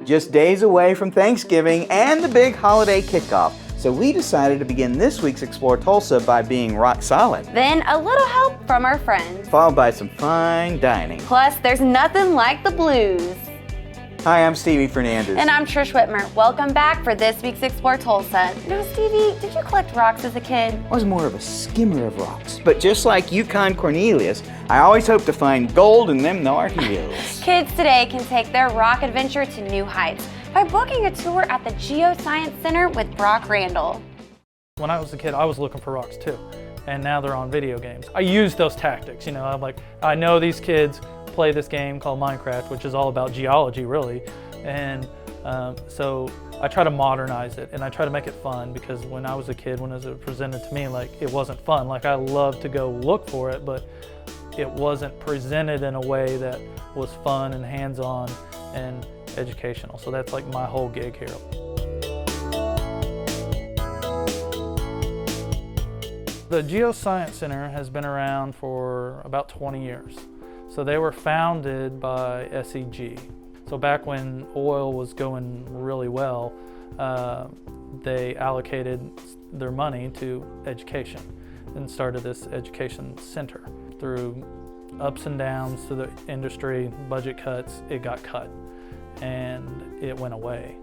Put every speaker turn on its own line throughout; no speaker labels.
just days away from Thanksgiving and the big holiday kickoff. So we decided to begin this week's Explore Tulsa by being rock solid.
Then a little help from our friends.
Followed by some fine dining.
Plus, there's nothing like the blues.
Hi, I'm Stevie Fernandez.
And I'm Trish Whitmer. Welcome back for this week's Explore Tulsa. Now, Stevie, did you collect rocks as a kid?
I was more of a skimmer of rocks. But just like Yukon Cornelius, I always hope to find gold in them North hills.
Kids today can take their rock adventure to new heights by booking a tour at the Geoscience Center with Brock Randall.
When I was a kid, I was looking for rocks too. And now they're on video games. I use those tactics, you know, I'm like, I know these kids play this game called Minecraft, which is all about geology, really. And so I try to modernize it and I try to make it fun, because when I was a kid, when it was presented to me, like, it wasn't fun. Like, I loved to go look for it, but it wasn't presented in a way that was fun and hands-on and educational. So that's like my whole gig here. The Geoscience Center has been around for about 20 years. So they were founded by SEG. So back when oil was going really well, they allocated their money to education and started this education center. Through ups and downs to the industry, budget cuts, it got cut and it went away.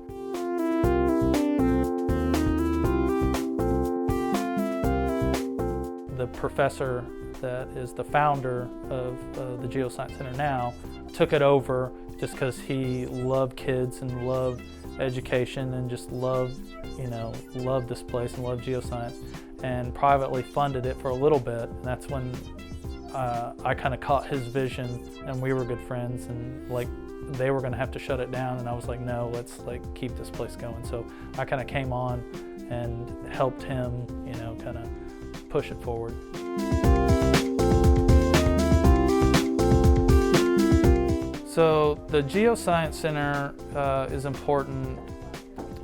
The professor that is the founder of the Geoscience Center now took it over just because he loved kids and loved education and just loved this place and loved geoscience, and privately funded it for a little bit. And that's when I kind of caught his vision, and we were good friends, and like they were going to have to shut it down, and I was like, no, let's like keep this place going. So I kind of came on and helped him, kind of push it forward. So the Geoscience Center is important,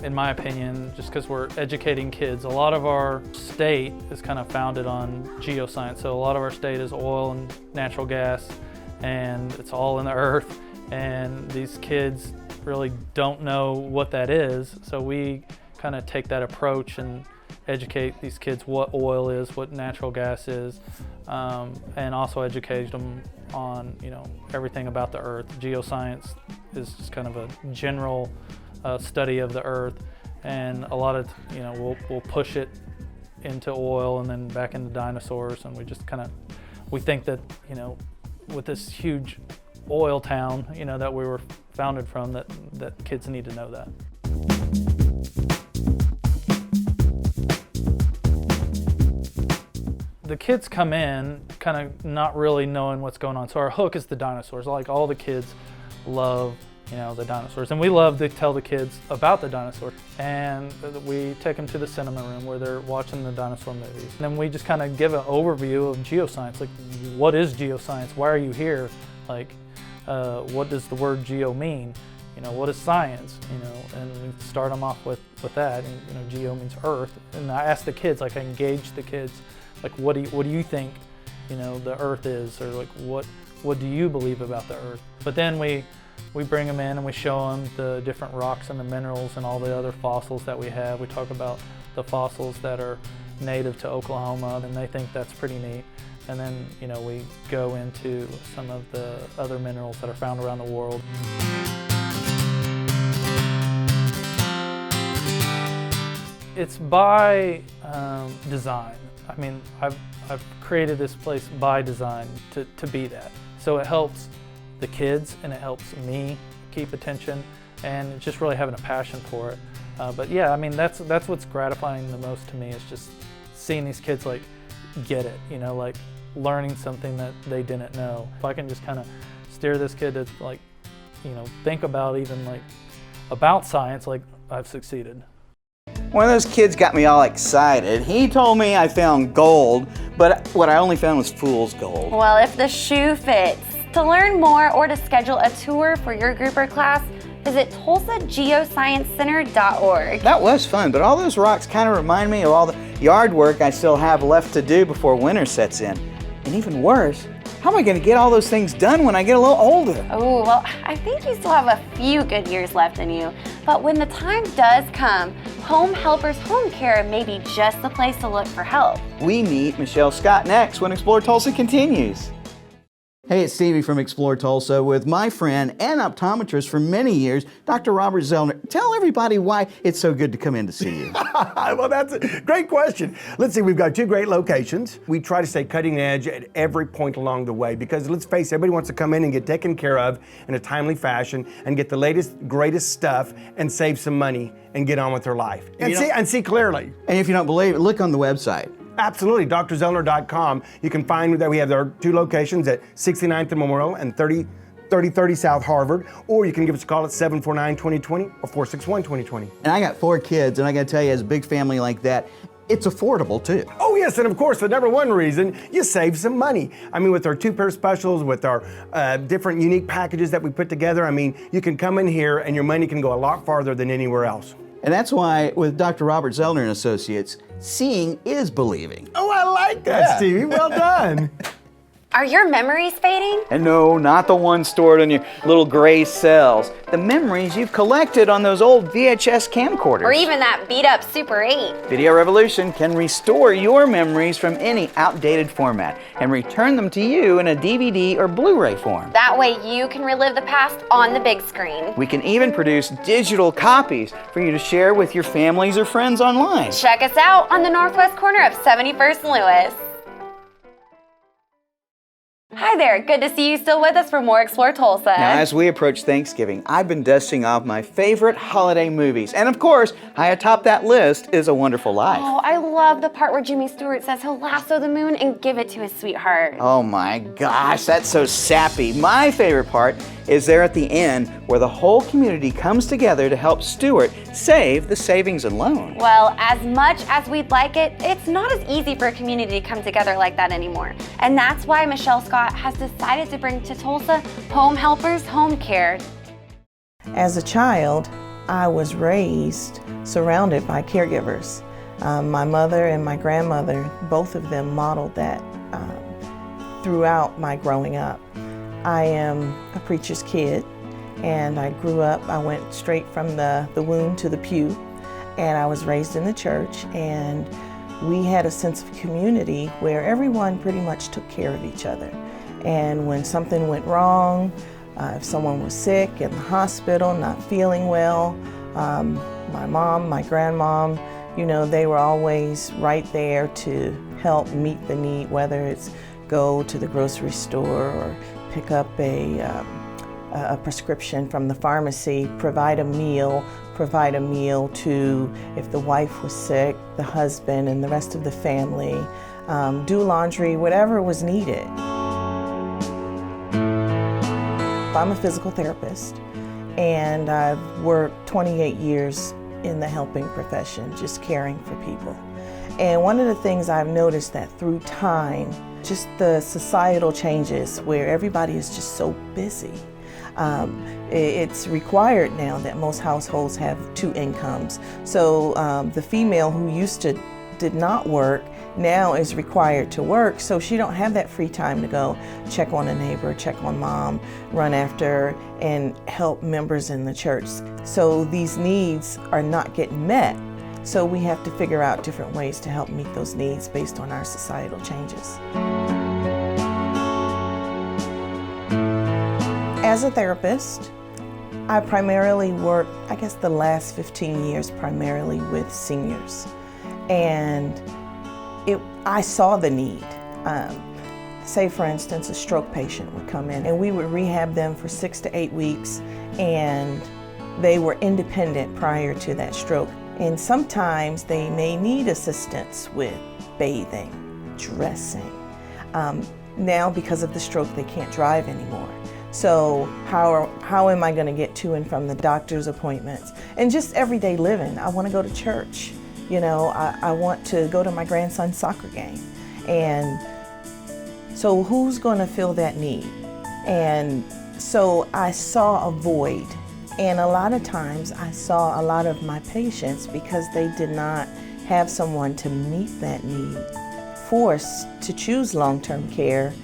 in my opinion, just because we're educating kids. A lot of our state is kind of founded on geoscience. So a lot of our state is oil and natural gas, and it's all in the earth. And these kids really don't know what that is. So we kind of take that approach and educate these kids what oil is, what natural gas is, and also educate them on everything about the earth. Geoscience is just kind of a general study of the earth, and a lot of we'll push it into oil and then back into dinosaurs, and we think that with this huge oil town that we were founded from, that kids need to know that. The kids come in kind of not really knowing what's going on. So our hook is the dinosaurs. Like, all the kids love, the dinosaurs. And we love to tell the kids about the dinosaurs. And we take them to the cinema room where they're watching the dinosaur movies. And then we just kind of give an overview of geoscience. Like, what is geoscience? Why are you here? Like, what does the word geo mean? What is science? And we start them off with that. And, geo means earth. And I ask the kids, like, I engage the kids, like, what do you think, the earth is, or like, what do you believe about the earth? But then we bring them in and we show them the different rocks and the minerals and all the other fossils that we have. We talk about the fossils that are native to Oklahoma, and they think that's pretty neat. And then, we go into some of the other minerals that are found around the world. It's by design. I mean, I've created this place by design to be that. So it helps the kids and it helps me keep attention, and just really having a passion for it. But yeah, I mean, that's what's gratifying the most to me, is just seeing these kids like get it, like learning something that they didn't know. If I can just kind of steer this kid to like, think about even like about science, like, I've succeeded.
One of those kids got me all excited. He told me I found gold, but what I only found was fool's gold.
Well, if the shoe fits. To learn more or to schedule a tour for your group or class, visit TulsaGeoscienceCenter.org.
That was fun, but all those rocks kind of remind me of all the yard work I still have left to do before winter sets in. And even worse, How am I going to get all those things done when I get a little older?
Oh, well, I think you still have a few good years left in you. But when the time does come, Home Helpers Home Care may be just the place to look for help.
We meet Michelle Scott next when Explore Tulsa continues. Hey, it's Stevie from Explore Tulsa with my friend and optometrist for many years, Dr. Robert Zeller. Tell everybody why it's so good to come in to see you.
Well, that's a great question. Let's see, we've got two great locations. We try to stay cutting edge at every point along the way because let's face it, everybody wants to come in and get taken care of in a timely fashion and get the latest, greatest stuff and save some money and get on with their life and see clearly.
And if you don't believe it, look on the website.
Absolutely, drzeller.com. You can find that we have our two locations at 69th and Memorial and 3030 South Harvard, or you can give us a call at 749-2020 or 461-2020.
And I got 4 kids, and I got to tell you, as a big family like that, it's affordable too.
Oh yes, and of course, the number one reason, you save some money. I mean, with our 2-pair specials, with our different unique packages that we put together, I mean, you can come in here and your money can go a lot farther than anywhere else.
And that's why with Dr. Robert Zeller and Associates, seeing is believing.
Oh, I like that, Stevie. Well done.
Are your memories fading?
And no, not the ones stored in your little gray cells. The memories you've collected on those old VHS camcorders.
Or even that beat up Super 8?
Video Revolution can restore your memories from any outdated format and return them to you in a DVD or Blu-ray form.
That way you can relive the past on the big screen.
We can even produce digital copies for you to share with your families or friends online.
Check us out on the northwest corner of 71st and Lewis. Hi there, good to see you still with us for more Explore Tulsa.
Now, as we approach Thanksgiving, I've been dusting off my favorite holiday movies. And of course, high atop that list is A Wonderful Life.
Oh, I love the part where Jimmy Stewart says he'll lasso the moon and give it to his sweetheart.
Oh my gosh, that's so sappy. My favorite part is there at the end where the whole community comes together to help Stewart save the savings and loan.
Well, as much as we'd like it, it's not as easy for a community to come together like that anymore. And that's why Michelle Scott has decided to bring to Tulsa Home Helpers Home Care.
As a child, I was raised surrounded by caregivers. My mother and my grandmother, both of them modeled that throughout my growing up. I am a preacher's kid, and I grew up, I went straight from the womb to the pew, and I was raised in the church, and we had a sense of community where everyone pretty much took care of each other. And when something went wrong, if someone was sick in the hospital, not feeling well, my mom, my grandmom, you know, they were always right there to help meet the need, whether it's go to the grocery store or pick up a prescription from the pharmacy, provide a meal to, if the wife was sick, the husband and the rest of the family, do laundry, whatever was needed. I'm a physical therapist, and I've worked 28 years in the helping profession, just caring for people. And one of the things I've noticed that through time, just the societal changes where everybody is just so busy. It's required now that most households have 2 incomes. So the female who did not work now is required to work, so she don't have that free time to go check on a neighbor, check on mom, run after and help members in the church. So these needs are not getting met. So we have to figure out different ways to help meet those needs based on our societal changes. As a therapist, I primarily work, I guess the last 15 years, primarily with seniors. And I saw the need. Say for instance, a stroke patient would come in and we would rehab them for 6 to 8 weeks, and they were independent prior to that stroke. And sometimes they may need assistance with bathing, dressing. Now because of the stroke, they can't drive anymore. So how am I going to get to and from the doctor's appointments? And just everyday living. I want to go to church. You know, I want to go to my grandson's soccer game. And so who's going to fill that need? And so I saw a void. And a lot of times I saw a lot of my patients, because they did not have someone to meet that need, forced to choose long-term care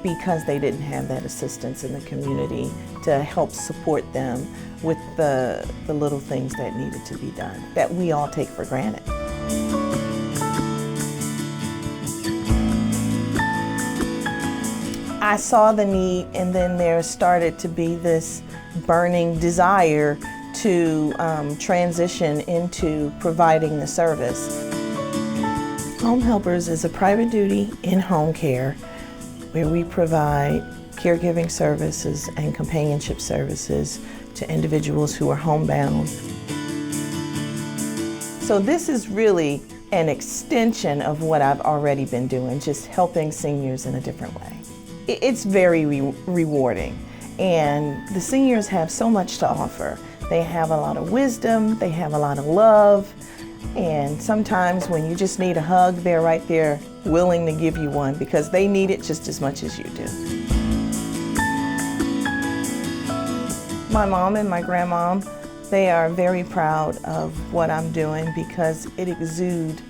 because they didn't have that assistance in the community to help support them with the little things that needed to be done that we all take for granted. I saw the need, and then there started to be this burning desire to transition into providing the service. Home Helpers is a private duty in-home care where we provide caregiving services and companionship services to individuals who are homebound. So this is really an extension of what I've already been doing, just helping seniors in a different way. It's very rewarding, and the seniors have so much to offer. They have a lot of wisdom, they have a lot of love, and sometimes when you just need a hug, they're right there willing to give you one because they need it just as much as you do. My mom and my grandmom, they are very proud of what I'm doing because it exudes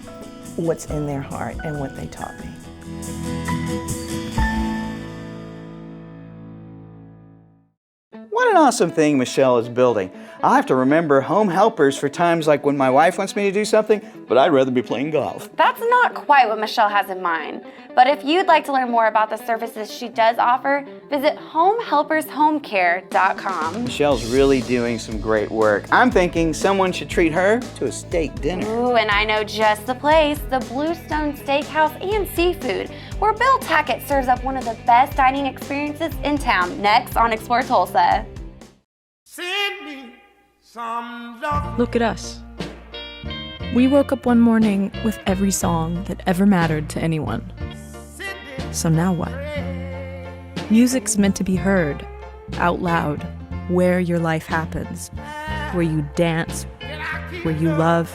what's in their heart and what they taught me.
What an awesome thing Michelle is building. I'll have to remember Home Helpers for times like when my wife wants me to do something, but I'd rather be playing golf.
That's not quite what Michelle has in mind. But if you'd like to learn more about the services she does offer, visit homehelpershomecare.com.
Michelle's really doing some great work. I'm thinking someone should treat her to a steak dinner.
Ooh, and I know just the place, the Bluestone Steakhouse and Seafood, where Bill Tackett serves up one of the best dining experiences in town, next on Explore Tulsa.
Send me some love.
Look at us. We woke up one morning with every song that ever mattered to anyone. So now what? Music's meant to be heard, out loud, where your life happens, where you dance, where you love,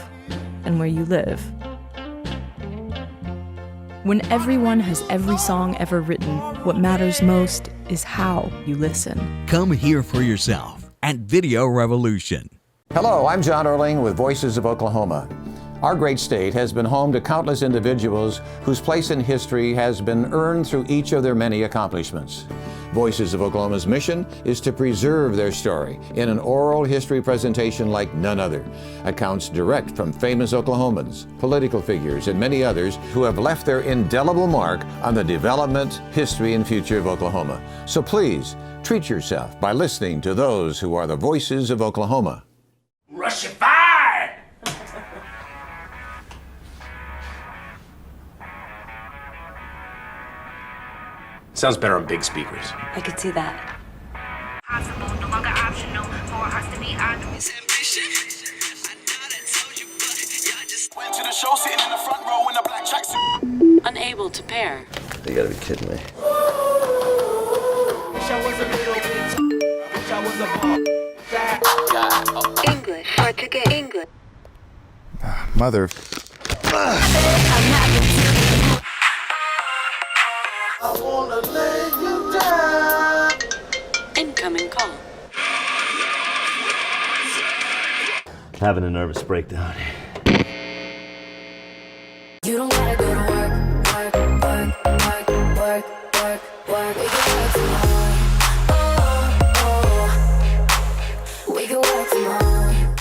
and where you live. When everyone has every song ever written, what matters most is how you listen.
Come hear for yourself at Video Revolution.
Hello, I'm John Erling with Voices of Oklahoma. Our great state has been home to countless individuals whose place in history has been earned through each of their many accomplishments. Voices of Oklahoma's mission is to preserve their story in an oral history presentation like none other. Accounts direct from famous Oklahomans, political figures, and many others who have left their indelible mark on the development, history, and future of Oklahoma. So please, treat yourself by listening to those who are the voices of Oklahoma.
Russified!
Sounds better on big speakers.
I could see that.
Possible, no longer optional, for us to be idle.
It's ambition. I know that told you, but y'all just went to the show sitting in the front row in a black tracksuit.
Unable to pair.
You gotta be kidding me.
Wish I was a little bit. Wish I was a ball.
English, Portuguese, English.
Mother.
I wanna lay you down.
Incoming call.
Having a nervous breakdown.
You don't gotta go to work, work, work, work, work, work, work. We can work tomorrow. We can work tomorrow.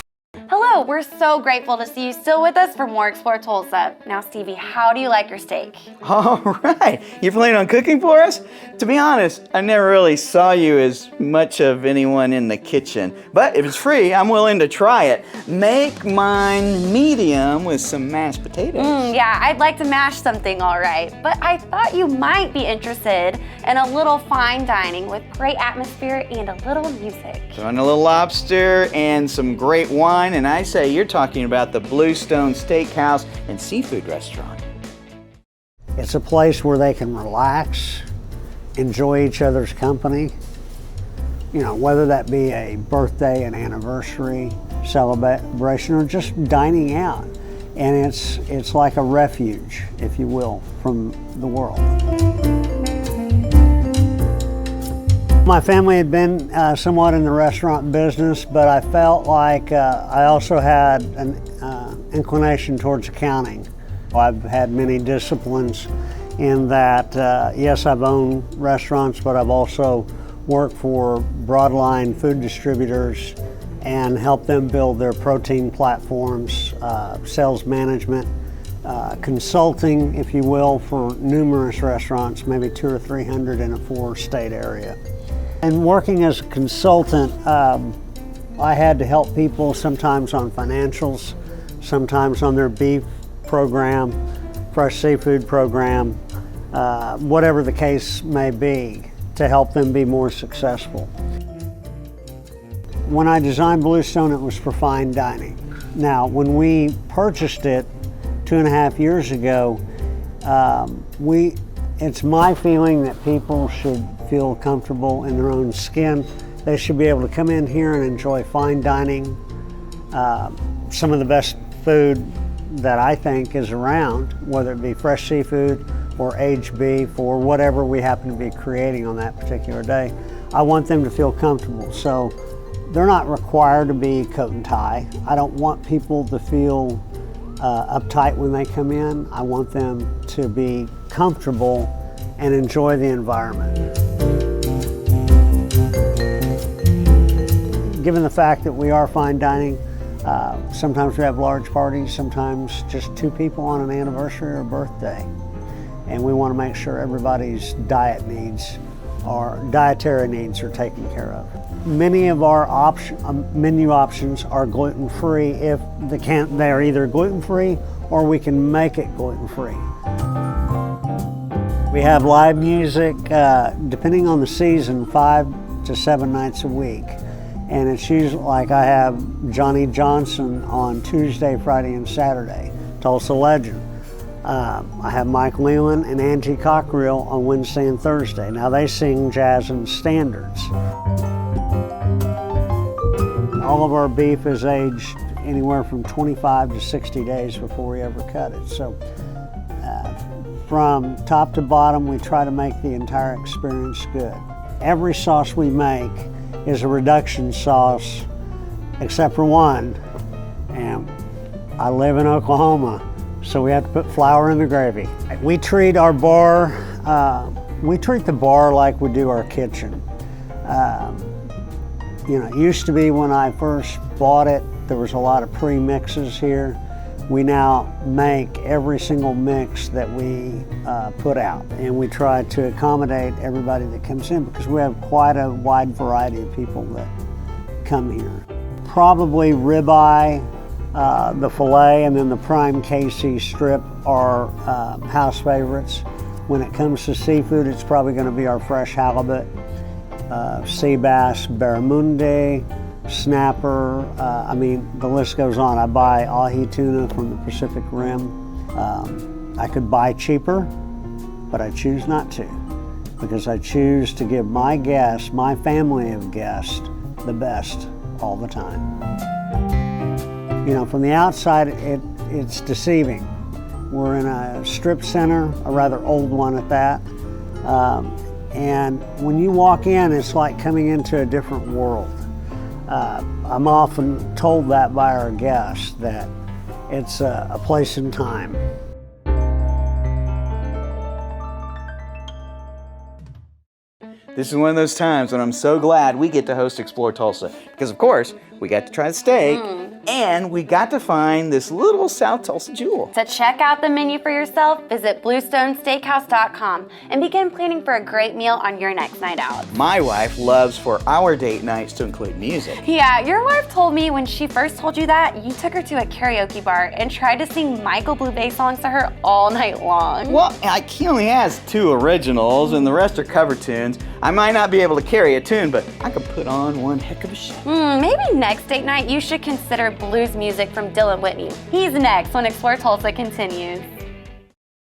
Hello, we're so grateful to see you still with us for more Explore Tulsa. Now, Stevie, how do you like your steak?
All right, you planning on cooking for us? To be honest, I never really saw you as much of anyone in the kitchen. But if it's free, I'm willing to try it. Make mine medium with some mashed potatoes.
Yeah, I'd like to mash something, all right. But I thought you might be interested in a little fine dining with great atmosphere and a little music.
Throw in a little lobster and some great wine, and I say you're talking about the Bluestone Steakhouse and Seafood Restaurant.
It's a place where they can relax, enjoy each other's company, you know, whether that be a birthday, an anniversary, celebration, or just dining out. And it's like a refuge, if you will, from the world. My family had been somewhat in the restaurant business, but I felt like I also had an inclination towards accounting. I've had many disciplines in that, yes, I've owned restaurants, but I've also worked for broadline food distributors and helped them build their protein platforms, sales management, consulting, if you will, for numerous restaurants, maybe 200 or 300 in a 4-state area. And working as a consultant, I had to help people sometimes on financials, sometimes on their beef program, fresh seafood program, whatever the case may be, to help them be more successful. When I designed Bluestone, it was for fine dining. Now, when we purchased it 2.5 years ago, it's my feeling that people should feel comfortable in their own skin. They should be able to come in here and enjoy fine dining, some of the best food that I think is around, whether it be fresh seafood or aged beef or whatever we happen to be creating on that particular day. I want them to feel comfortable. So they're not required to be coat and tie. I don't want people to feel uptight when they come in. I want them to be comfortable and enjoy the environment. Given the fact that we are fine dining, sometimes we have large parties, sometimes just 2 people on an anniversary or birthday. And we want to make sure everybody's dietary needs are taken care of. Many of our menu options are gluten-free if they're either gluten-free or we can make it gluten-free. We have live music, depending on the season, 5 to 7 nights a week. And it's usually like I have Johnny Johnson on Tuesday, Friday, and Saturday, Tulsa legend. I have Mike Leland and Angie Cockerill on Wednesday and Thursday. Now they sing jazz and standards. All of our beef is aged anywhere from 25 to 60 days before we ever cut it. So from top to bottom, we try to make the entire experience good. Every sauce we make is a reduction sauce, except for one. And I live in Oklahoma, so we have to put flour in the gravy. We treat our bar, we treat the bar like we do our kitchen. You know, it used to be when I first bought it, there was a lot of pre-mixes here. We now make every single mix that we put out, and we try to accommodate everybody that comes in because we have quite a wide variety of people that come here. Probably ribeye, the filet, and then the prime KC strip are house favorites. When it comes to seafood, it's probably going to be our fresh halibut, sea bass, barramundi, snapper, I mean, the list goes on. I buy ahi tuna from the Pacific Rim. I could buy cheaper, but I choose not to because I choose to give my guests, my family of guests, the best all the time. You know, from the outside, it's deceiving. We're in a strip center, a rather old one at that. And when you walk in, it's like coming into a different world. I'm often told that by our guests, that it's a place in time.
This is one of those times when I'm so glad we get to host Explore Tulsa. Because of course, we got to try the steak, and we got to find this little South Tulsa jewel.
To check out the menu for yourself, visit BluestoneSteakhouse.com and begin planning for a great meal on your next night out.
My wife loves for our date nights to include music.
Yeah, your wife told me when she first told you that, you took her to a karaoke bar and tried to sing Michael Bublé songs to her all night long.
Well, he only has 2 originals and the rest are cover tunes. I might not be able to carry a tune, but I could put on one heck of a show.
Maybe next date night you should consider blues music from Whitney. He's next when Explore Tulsa continues.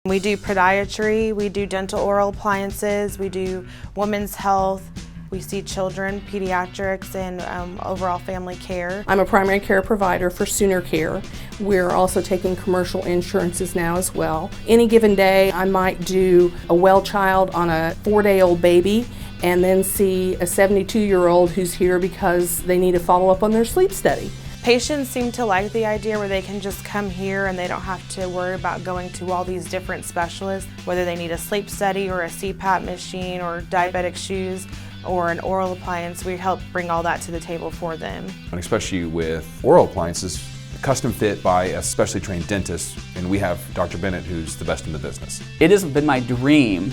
We do podiatry, we do dental oral appliances, we do women's health, we see children, pediatrics, and overall family care.
I'm a primary care provider for SoonerCare. We're also taking commercial insurances now as well. Any given day, I might do a well child on a 4-day-old baby and then see a 72-year-old who's here because they need to follow up on their sleep study.
Patients seem to like the idea where they can just come here and they don't have to worry about going to all these different specialists, whether they need a sleep study or a CPAP machine or diabetic shoes or an oral appliance. We help bring all that to the table for them.
And especially with oral appliances, custom fit by a specially trained dentist, and we have Dr. Bennett, who's the best in the business.
It has been my dream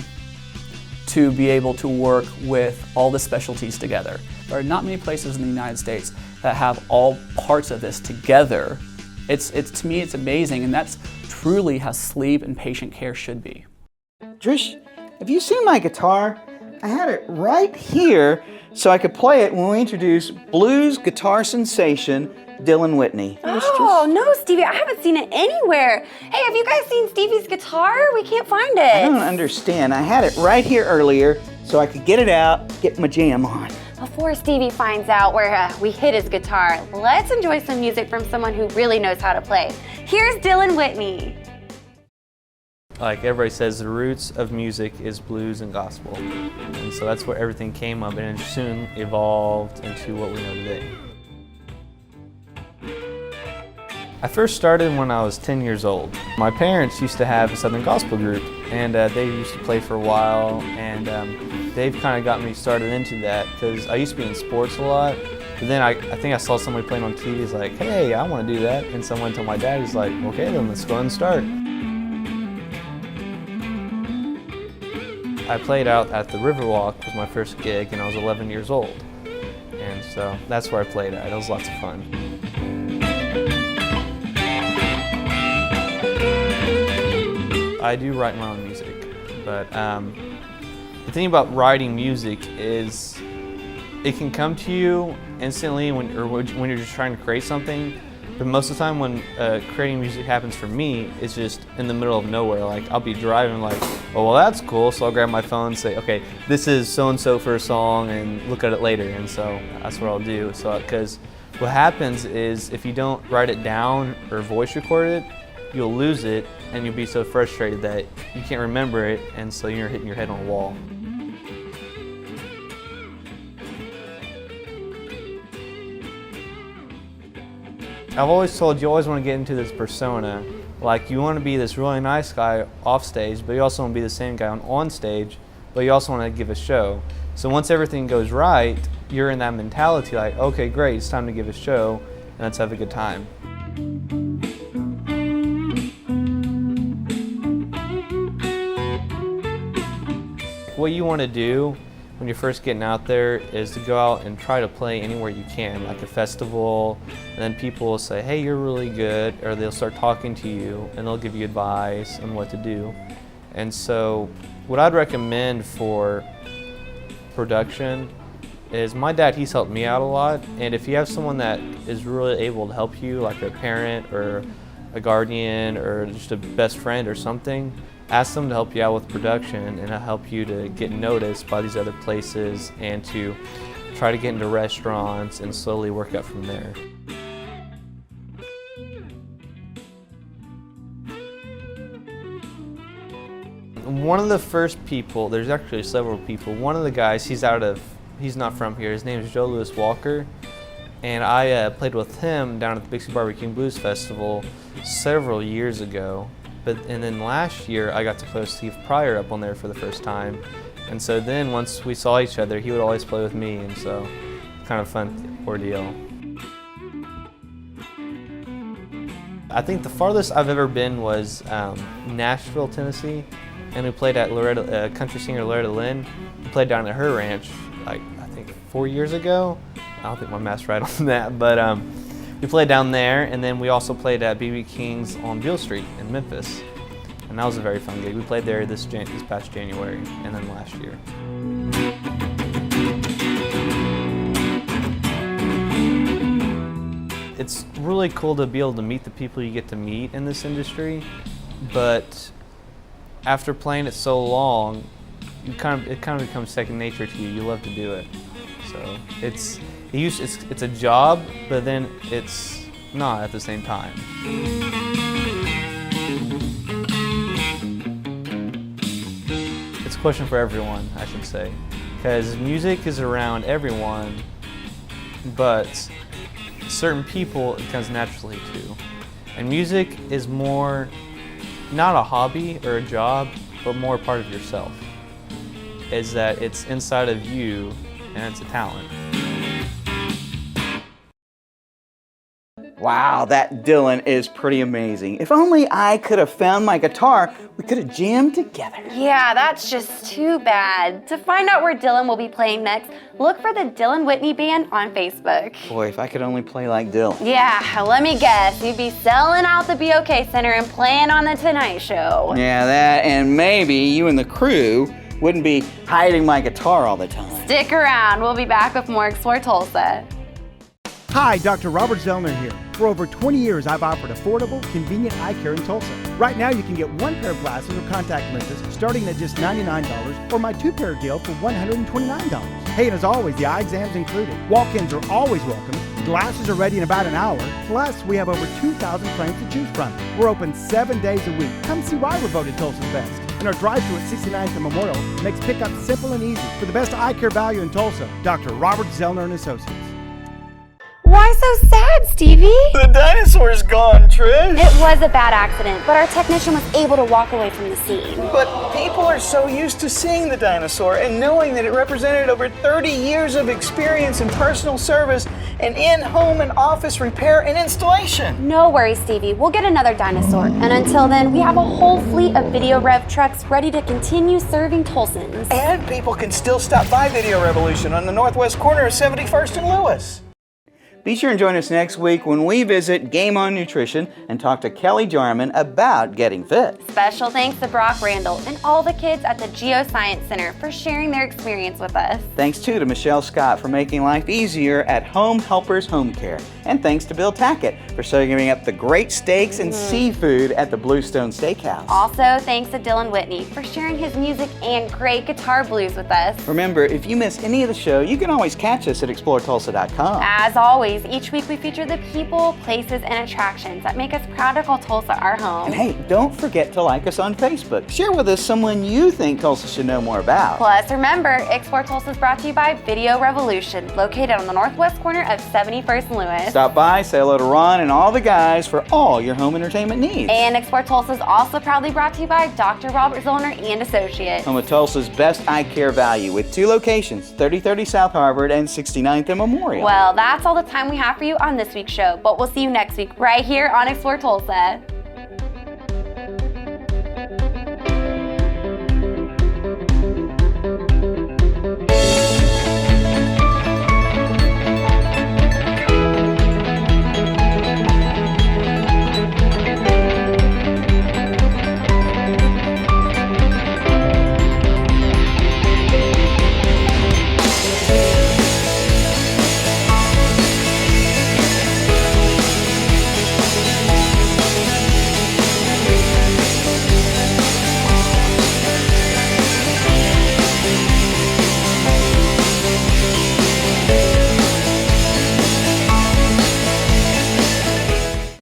to be able to work with all the specialties together. There are not many places in the United States that have all parts of this together. To me, it's amazing, and that's truly how sleep and patient care should be.
Trish, have you seen my guitar? I had it right here so I could play it when we introduce blues guitar sensation Dylan Whitney.
Oh, no, Stevie, I haven't seen it anywhere. Hey, have you guys seen Stevie's guitar? We can't find it.
I don't understand. I had it right here earlier so I could get it out, get my jam on.
Before Stevie finds out where we hid his guitar, let's enjoy some music from someone who really knows how to play. Here's Dylan Whitney.
Like everybody says, the roots of music is blues and gospel. And so that's where everything came up, and it soon evolved into what we know today. I first started when I was 10 years old. My parents used to have a Southern gospel group, and they used to play for a while, and they've kind of got me started into that because I used to be in sports a lot. But then I think I saw somebody playing on TV. He's like, hey, I want to do that. And someone told my dad, he's like, okay, then let's go ahead and start. I played out at the Riverwalk was my first gig, and I was 11 years old. And so that's where I played at. It was lots of fun. I do write my own music, but the thing about writing music is it can come to you instantly when you're just trying to create something. But most of the time when creating music happens for me, it's just in the middle of nowhere. Like I'll be driving like, oh, well that's cool. So I'll grab my phone and say, okay, this is so-and-so for a song and look at it later. And so that's what I'll do. So, because what happens is if you don't write it down or voice record it, you'll lose it and you'll be so frustrated that you can't remember it, and so you're hitting your head on a wall. I've always told you always want to get into this persona. Like you want to be this really nice guy off stage, but you also want to be the same guy on stage, but you also want to give a show. So once everything goes right, you're in that mentality like, okay, great, it's time to give a show, and let's have a good time. What you want to do when you're first getting out there is to go out and try to play anywhere you can, like a festival, and then people will say, hey, you're really good, or they'll start talking to you and they'll give you advice on what to do. And so what I'd recommend for production is my dad, he's helped me out a lot, and if you have someone that is really able to help you, like a parent or a guardian or just a best friend or something, ask them to help you out with production, and it'll help you to get noticed by these other places and to try to get into restaurants and slowly work up from there. One of the first people, there's actually several people, one of the guys, he's not from here, his name is Joe Louis Walker, and I played with him down at the Bixby Barbecue and Blues Festival several years ago. And then last year, I got to play with Steve Pryor up on there for the first time. And so then once we saw each other, he would always play with me, and so kind of fun ordeal. I think the farthest I've ever been was Nashville, Tennessee, and we played at country singer Loretta Lynn. We played down at her ranch, like I think 4 years ago. I don't think my math's right on that, but we played down there, and then we also played at BB King's on Beale Street in Memphis, and that was a very fun gig. We played there this past January, and then last year. It's really cool to be able to meet the people you get to meet in this industry, but after playing it so long, it kind of becomes second nature to you. You love to do it, so it's a job, but then it's not at the same time. It's a question for everyone, I should say, because music is around everyone, but certain people, it comes naturally to. And music is more, not a hobby or a job, but more part of yourself. Is that it's inside of you and it's a talent.
Wow, that Dylan is pretty amazing. If only I could have found my guitar, we could have jammed together.
Yeah, that's just too bad. To find out where Dylan will be playing next, look for the Dylan Whitney Band on Facebook.
Boy, if I could only play like Dylan.
Yeah, let me guess, you'd be selling out the BOK Center and playing on The Tonight Show.
Yeah, that, and maybe you and the crew wouldn't be hiding my guitar all the time.
Stick around, we'll be back with more Explore Tulsa.
Hi, Dr. Robert Zellner here. For over 20 years, I've offered affordable, convenient eye care in Tulsa. Right now, you can get one pair of glasses or contact lenses starting at just $99 or my two-pair deal for $129. Hey, and as always, the eye exam's included. Walk-ins are always welcome. Glasses are ready in about an hour. Plus, we have over 2,000 frames to choose from. We're open 7 days a week. Come see why we're voted Tulsa's best. And our drive-thru at 69th and Memorial makes pickup simple and easy. For the best eye care value in Tulsa, Dr. Robert Zellner and Associates.
Why so sad, Stevie?
The dinosaur's gone, Trish.
It was a bad accident, but our technician was able to walk away from the scene.
But people are so used to seeing the dinosaur and knowing that it represented over 30 years of experience in personal service and in-home and office repair and installation.
No worries, Stevie. We'll get another dinosaur. And until then, we have a whole fleet of Video Rev trucks ready to continue serving Tulsans.
And people can still stop by Video Revolution on the northwest corner of 71st and Lewis. Be sure and join us next week when we visit Game On Nutrition and talk to Kelly Jarman about getting fit.
Special thanks to Brock Randall and all the kids at the Geoscience Center for sharing their experience with us.
Thanks too to Michelle Scott for making life easier at Home Helpers Home Care. And thanks to Bill Tackett for serving up the great steaks and seafood at the Bluestone Steakhouse.
Also, thanks to Dylan Whitney for sharing his music and great guitar blues with us.
Remember, if you miss any of the show, you can always catch us at exploretulsa.com.
As always, each week we feature the people, places, and attractions that make us proud to call Tulsa our home.
And hey, don't forget to like us on Facebook. Share with us someone you think Tulsa should know more about.
Plus, remember, Explore Tulsa is brought to you by Video Revolution, located on the northwest corner of 71st and Lewis.
Stop by, say hello to Ron and all the guys for all your home entertainment needs.
And Explore Tulsa is also proudly brought to you by Dr. Robert Zollner and Associates.
Home of Tulsa's best eye care value with 2 locations, 3030 South Harvard and 69th and Memorial.
Well, that's all the time we have for you on this week's show, but we'll see you next week right here on Explore Tulsa.